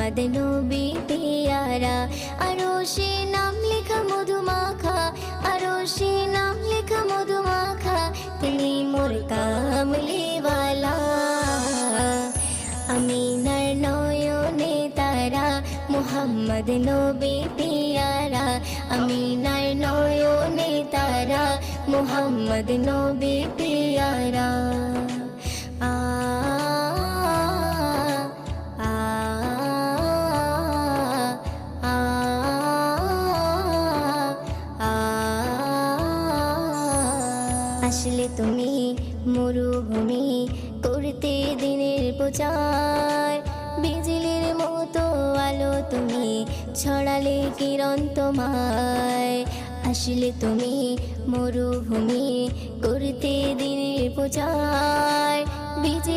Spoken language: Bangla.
মুহাম্মদ নবী পিয়ারা। আরশে নাম লেখা মধুমাখা, আরশে নাম লেখা মধুমাখা, তিনি মোর কামলিওয়ালা। আমিনার নয়নে তারা, মুহাম্মদ নবী পিয়ারা। আমিনার নয়নে তারা, মুহাম্মদ নবী পিয়ারা। আ আ আ আ আসলে তুমি মরুভূমি করতে দিনের প্রচার, বিজলির মতো আলো তুমি ছড়ালে কিরণ তোমায়। আসলে তুমি মরুভূমি করতে দিনের প্রচার, বিজলি